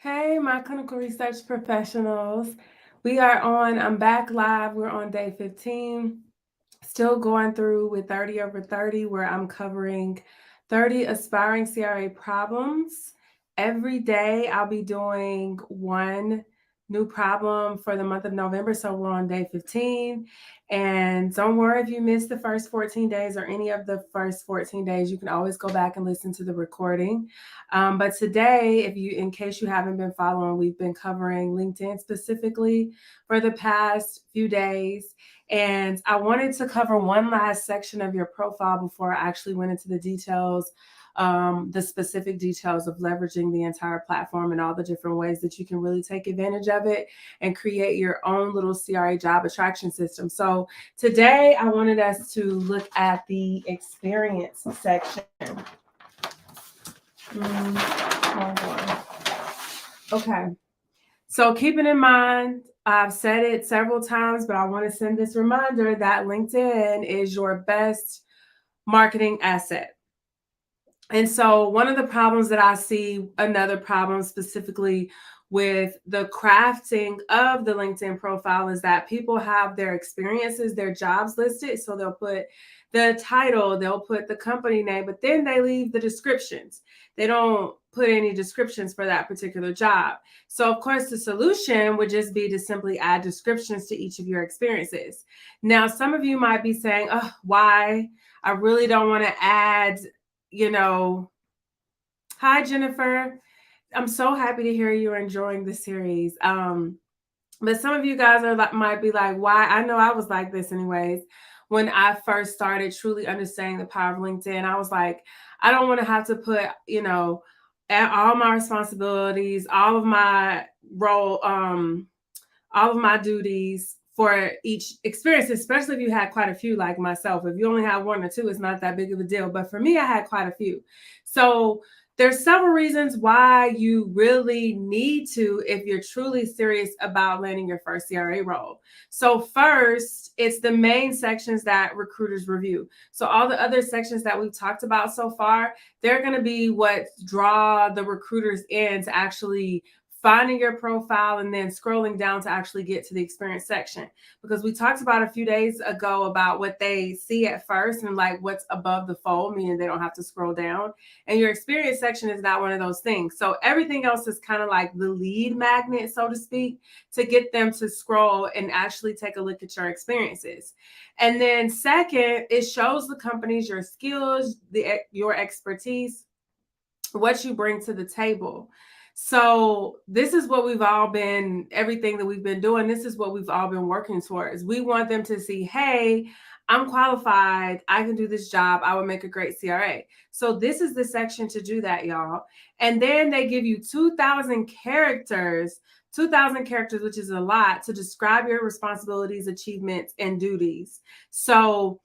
Hey, my clinical research professionals. I'm back live. We're on day 15, still going through with 30 over 30, where I'm covering 30 aspiring CRA problems. Every day, I'll be doing one new problem for the month of November. So we're on day 15. And don't worry if you missed the first 14 days or any of the first 14 days, you can always go back and listen to the recording. But today, in case you haven't been following, we've been covering LinkedIn specifically for the past few days. And I wanted to cover one last section of your profile before I actually went into the details, the specific details of leveraging the entire platform and all the different ways that you can really take advantage of it and create your own little CRA job attraction system. So today I wanted us to look at the experience section. Okay. So keeping in mind, I've said it several times, but I want to send this reminder that LinkedIn is your best marketing asset. And so one of the problems that I see, another problem specifically with the crafting of the LinkedIn profile, is that people have their experiences, their jobs listed. So they'll put the title, they'll put the company name, but then they leave the descriptions. They don't put any descriptions for that particular job. So of course, the solution would just be to simply add descriptions to each of your experiences. Now, some of you might be saying, oh, why? I really don't want to add, hi, Jennifer. I'm so happy to hear you're enjoying the series. But some of you guys might be like, why? I know I was like this anyways. When I first started truly understanding the power of LinkedIn, I was like, I don't want to have to put, all my responsibilities, all of my role, all of my duties for each experience, especially if you had quite a few like myself. If you only have one or two, it's not that big of a deal. But for me, I had quite a few. So there's several reasons why you really need to, if you're truly serious about landing your first CRA role. So first, it's the main sections that recruiters review. So all the other sections that we've talked about so far, they're going to be what draw the recruiters in to actually finding your profile and then scrolling down to actually get to the experience section. Because we talked about a few days ago about what they see at first and like what's above the fold, meaning they don't have to scroll down. And your experience section is not one of those things. So everything else is kind of like the lead magnet, so to speak, to get them to scroll and actually take a look at your experiences. And then second, it shows the companies your skills, your expertise, what you bring to the table. So this is what everything that we've been doing, this is what we've all been working towards. We want them to see, hey, I'm qualified, I can do this job, I would make a great CRA. So this is the section to do that, y'all. And then they give you 2,000 characters, which is a lot, to describe your responsibilities, achievements, and duties. So,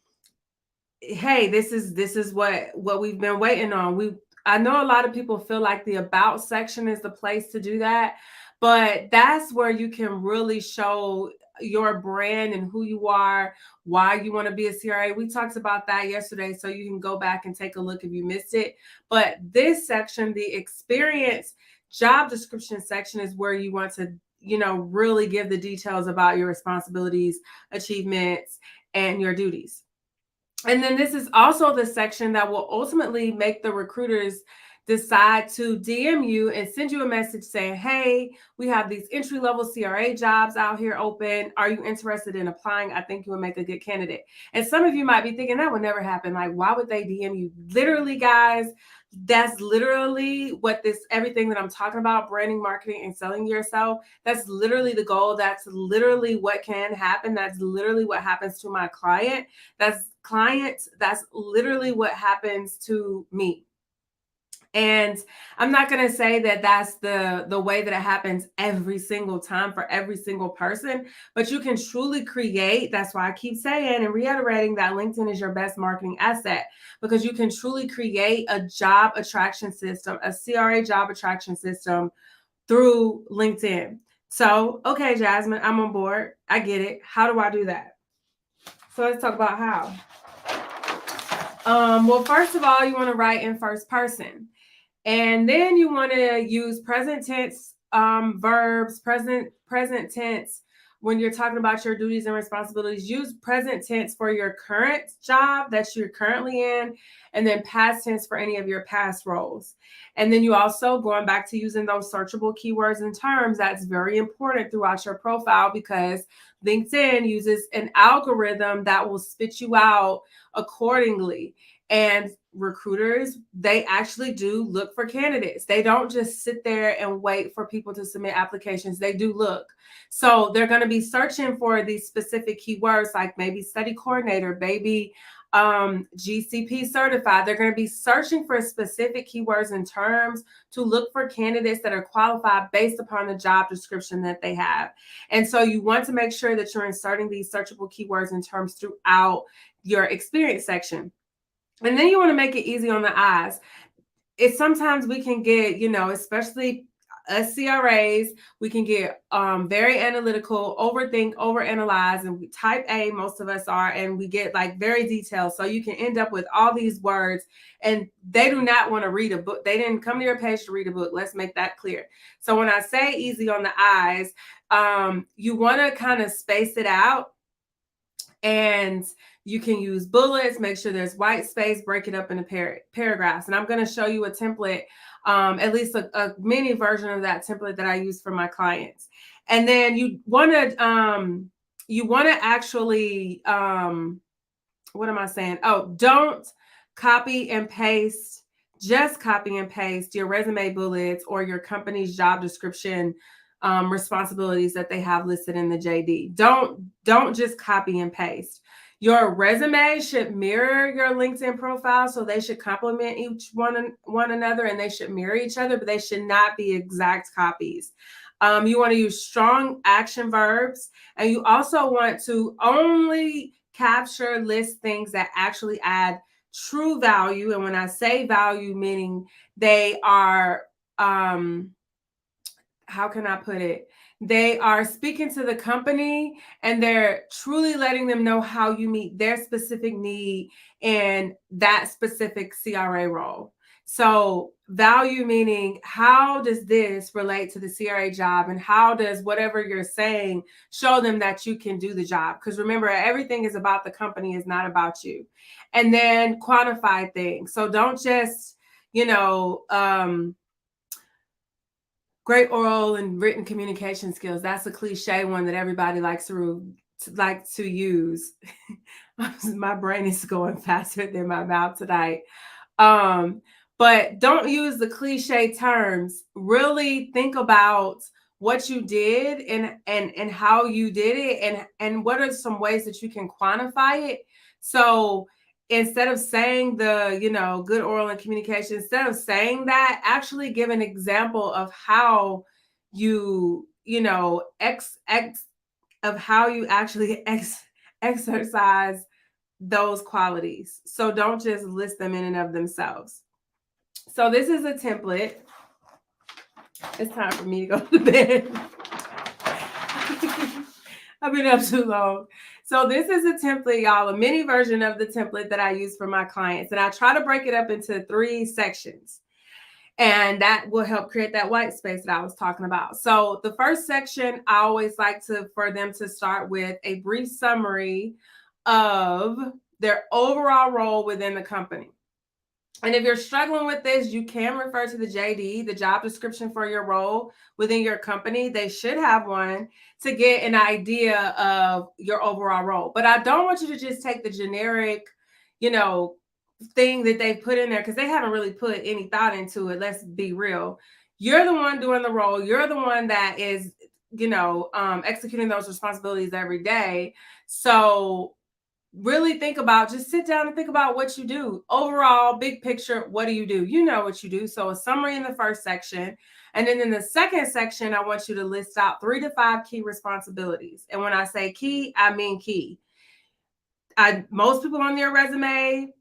hey, this is what we've been waiting on. I know a lot of people feel like the about section is the place to do that, but that's where you can really show your brand and who you are, why you want to be a CRA. We talked about that yesterday, so you can go back and take a look if you missed it. But this section, the experience job description section, is where you want to, really give the details about your responsibilities, achievements, and your duties. And then this is also the section that will ultimately make the recruiters decide to DM you and send you a message saying, hey, we have these entry-level CRA jobs out here open. Are you interested in applying? I think you would make a good candidate. And some of you might be thinking that would never happen. Like, why would they DM you? Literally, guys, that's literally what everything that I'm talking about, branding, marketing, and selling yourself, that's literally the goal. That's literally what can happen. That's literally what happens to my client. That's literally what happens to me. And I'm not going to say that that's the way that it happens every single time for every single person, but you can truly create. That's why I keep saying and reiterating that LinkedIn is your best marketing asset, because you can truly create a job attraction system, a CRA job attraction system through LinkedIn. So, okay, Jasmyn, I'm on board. I get it. How do I do that? So let's talk about how. Well, first of all, you want to write in first person. And then you want to use present tense verbs, present tense. When you're talking about your duties and responsibilities, use present tense for your current job that you're currently in, and then past tense for any of your past roles. And then you also, going back to using those searchable keywords and terms, that's very important throughout your profile, because LinkedIn uses an algorithm that will spit you out accordingly. And recruiters, they actually do look for candidates. They don't just sit there and wait for people to submit applications. They do look. So they're going to be searching for these specific keywords, like maybe study coordinator, maybe GCP certified. They're going to be searching for specific keywords and terms to look for candidates that are qualified based upon the job description that they have. And so you want to make sure that you're inserting these searchable keywords and terms throughout your experience section. And then you want to make it easy on the eyes. It's sometimes we can get, especially us CRAs, we can get very analytical, overthink, overanalyze, and we type A, most of us are, and we get like very detailed. So you can end up with all these words, and they do not want to read a book. They didn't come to your page to read a book. Let's make that clear. So when I say easy on the eyes, you want to kind of space it out, and you can use bullets, make sure there's white space, break it up into paragraphs. And I'm going to show you a template, at least a mini version of that template that I use for my clients. And then you want to actually, what am I saying? Oh, don't copy and paste, just copy and paste your resume bullets or your company's job description responsibilities that they have listed in the JD. Don't just copy and paste. Your resume should mirror your LinkedIn profile, so they should complement each one another, and they should mirror each other, but they should not be exact copies. You want to use strong action verbs, and you also want to only capture, list things that actually add true value. And when I say value, meaning they are, how can I put it? They are speaking to the company, and they're truly letting them know how you meet their specific need in that specific CRA role. So value meaning, how does this relate to the CRA job, and how does whatever you're saying show them that you can do the job? Because remember, everything is about the company, is not about you. And then quantify things. So don't just, great oral and written communication skills. That's a cliche one that everybody likes to use. My brain is going faster than my mouth tonight. But don't use the cliche terms. Really think about what you did and how you did it, and what are some ways that you can quantify it. So instead of saying the, good oral and communication, instead of saying that, actually give an example of how you, of how you actually exercise those qualities. So don't just list them in and of themselves. So this is a template. It's time for me to go to bed. I've been up too long. So this is a template, y'all, a mini version of the template that I use for my clients. And I try to break it up into 3 sections. And that will help create that white space that I was talking about. So the first section, I always like for them to start with a brief summary of their overall role within the company. And if you're struggling with this, you can refer to the JD, the job description for your role within your company. They should have one to get an idea of your overall role. But I don't want you to just take the generic, thing that they put in there, because they haven't really put any thought into it. Let's be real. You're the one doing the role. You're the one that is, executing those responsibilities every day. So really just sit down and think about what you do. Overall, big picture, what do you do? You know what you do. So a summary in the first section. And then in the second section, I want you to list out 3 to 5 key responsibilities. And when I say key, I mean key. Most people on their resume,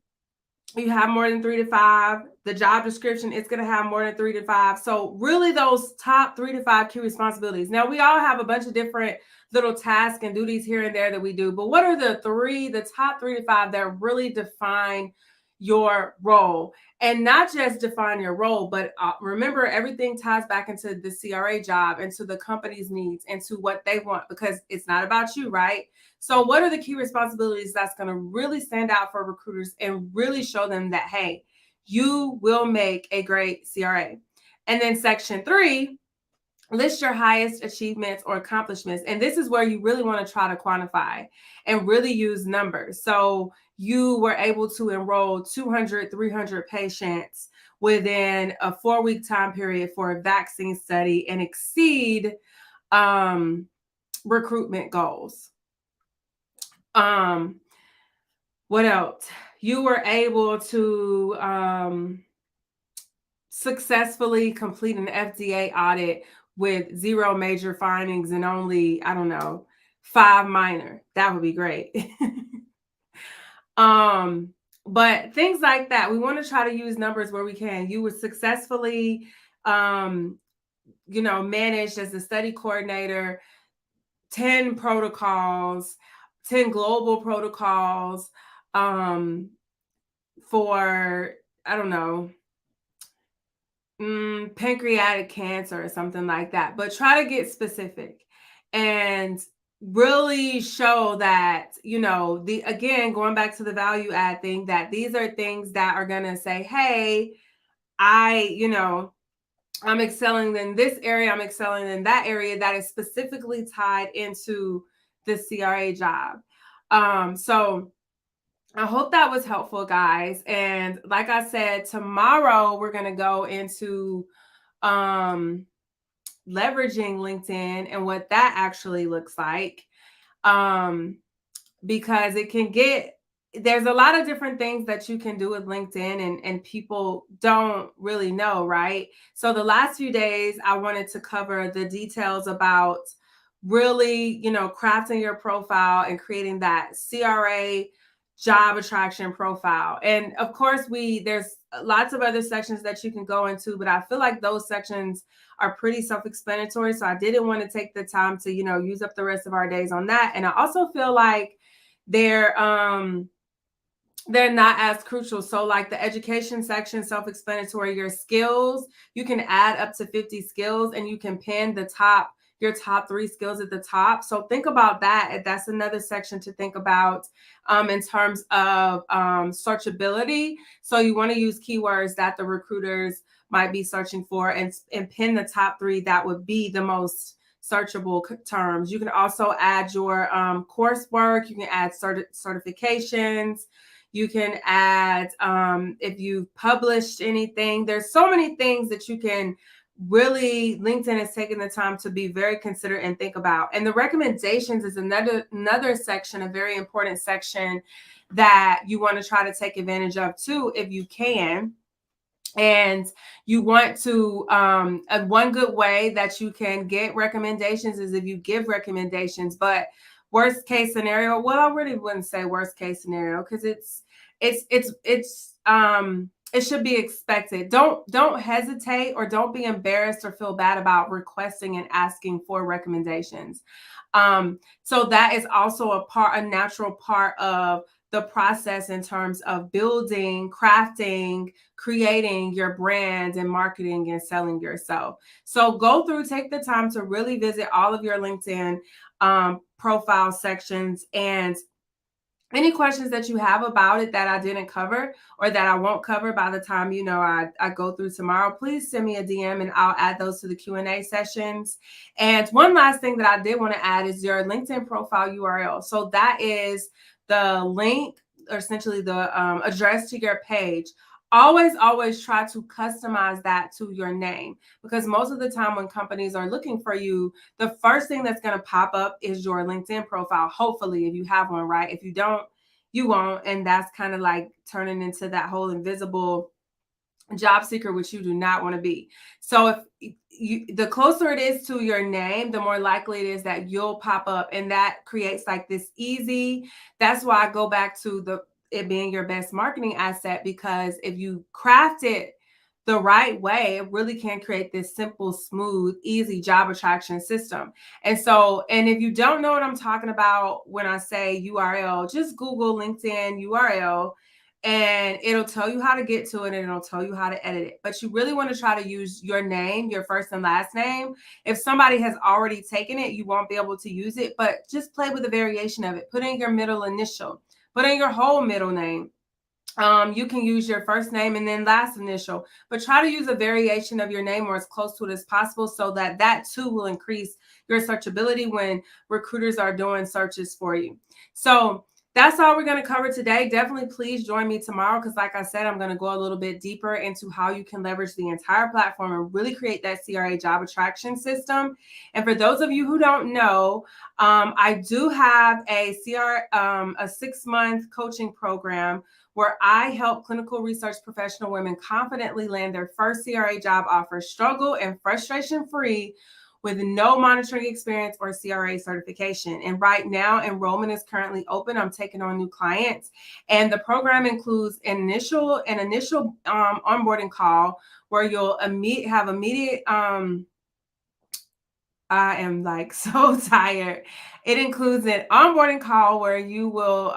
you have more than 3 to 5. The job description, it's going to have more than 3 to 5. So really those top 3 to 5 key responsibilities. Now, we all have a bunch of different little tasks and duties here and there that we do. But what are the top 3 to 5 that really define your role, and not just define your role, but remember, everything ties back into the CRA job and to the company's needs and to what they want, because it's not about you, right? So what are the key responsibilities that's going to really stand out for recruiters and really show them that, hey, you will make a great CRA? And then section 3, list your highest achievements or accomplishments. And this is where you really want to try to quantify and really use numbers. So you were able to enroll 200, 300 patients within a 4-week time period for a vaccine study and exceed recruitment goals. What else? You were able to successfully complete an FDA audit with 0 major findings and only, I don't know, 5 minor. That would be great. But things like that, we want to try to use numbers where we can. You would successfully, managed as a study coordinator, 10 protocols, 10 global protocols, for, I don't know, pancreatic cancer or something like that. But try to get specific and really show that, again, going back to the value add thing, that these are things that are going to say, hey, I'm excelling in this area, I'm excelling in that area, that is specifically tied into the CRA job. So I hope that was helpful, guys. And like I said, tomorrow we're going to go into leveraging LinkedIn and what that actually looks like. Because there's a lot of different things that you can do with LinkedIn, and people don't really know, right? So the last few days, I wanted to cover the details about really, crafting your profile and creating that CRA job attraction profile. And of course, there's lots of other sections that you can go into, but I feel like those sections are pretty self-explanatory. So I didn't want to take the time to, use up the rest of our days on that. And I also feel like they're not as crucial. So like the education section, self-explanatory. Your skills, you can add up to 50 skills, and you can pin your top 3 skills at the top. So think about that. That's another section to think about in terms of searchability. So you want to use keywords that the recruiters might be searching for, and pin the top 3 that would be the most searchable terms. You can also add your coursework. You can add certifications. You can add if you've published anything. There's so many things that you can really, LinkedIn has taken the time to be very considerate and think about. And the recommendations is another section, a very important section that you want to try to take advantage of too, if you can. And you want to, one good way that you can get recommendations is if you give recommendations. But worst case scenario, well, I really wouldn't say worst case scenario, because it should be expected. Don't hesitate, or don't be embarrassed or feel bad about requesting and asking for recommendations. So that is also a natural part of the process in terms of building, crafting, creating your brand and marketing and selling yourself. So take the time to really visit all of your LinkedIn profile sections, and any questions that you have about it that I didn't cover or that I won't cover by the time, I go through tomorrow, please send me a DM and I'll add those to the Q&A sessions. And one last thing that I did want to add is your LinkedIn profile URL. So that is the link, or essentially the address to your page. Always try to customize that to your name, because most of the time when companies are looking for you, the first thing that's going to pop up is your LinkedIn profile. Hopefully, if you have one, right? If you don't, you won't. And that's kind of like turning into that whole invisible job seeker, which you do not want to be. So the closer it is to your name, the more likely it is that you'll pop up, and that creates like this easy. That's why I go back to it being your best marketing asset, because if you craft it the right way, it really can create this simple, smooth, easy job attraction system. And if you don't know what I'm talking about when I say URL, just Google LinkedIn URL and it'll tell you how to get to it and it'll tell you how to edit it. But you really want to try to use your name, your first and last name. If somebody has already taken it, you won't be able to use it, but just play with a variation of it. Put in your middle initial, put in your whole middle name. You can use your first name and then last initial, but try to use a variation of your name or as close to it as possible, so that that too will increase your searchability when recruiters are doing searches for you. So that's all we're going to cover today. Definitely please join me tomorrow, because like I said, I'm going to go a little bit deeper into how you can leverage the entire platform and really create that CRA job attraction system. And for those of you who don't know, I do have a 6-month coaching program where I help clinical research professional women confidently land their first CRA job offer, struggle and frustration-free, with no monitoring experience or CRA certification. And right now, enrollment is currently open. I'm taking on new clients. And the program includes an initial onboarding call where you'll have immediate, I am like so tired. It includes an onboarding call where you will,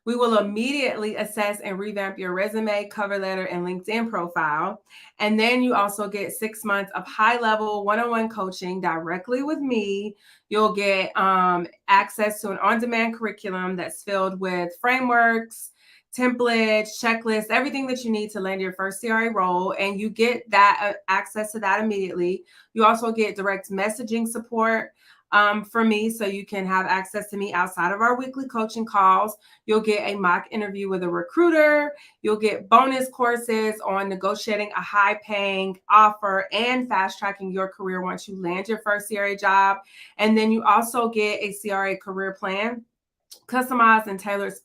we will immediately assess and revamp your resume, cover letter, and LinkedIn profile. And then you also get 6 months of high-level one-on-one coaching directly with me. You'll get access to an on-demand curriculum that's filled with frameworks, templates, checklists, everything that you need to land your first CRA role. And you get that access to that immediately. You also get direct messaging support for me, so you can have access to me outside of our weekly coaching calls. You'll get a mock interview with a recruiter. You'll get bonus courses on negotiating a high-paying offer and fast-tracking your career once you land your first CRA job. And then you also get a CRA career plan, customized and tailored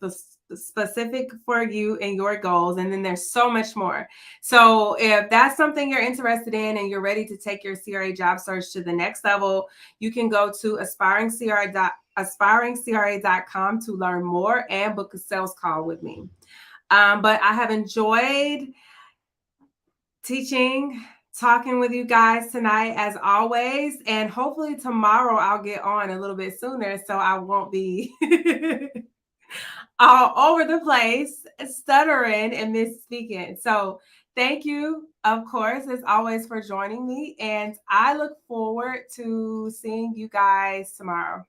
specific for you and your goals. And then there's so much more. So if that's something you're interested in and you're ready to take your CRA job search to the next level, you can go to aspiringcra.com to learn more and book a sales call with me. But I have enjoyed talking with you guys tonight, as always. And hopefully tomorrow I'll get on a little bit sooner, so I won't be all over the place, stuttering and misspeaking. So thank you, of course, as always, for joining me. And I look forward to seeing you guys tomorrow.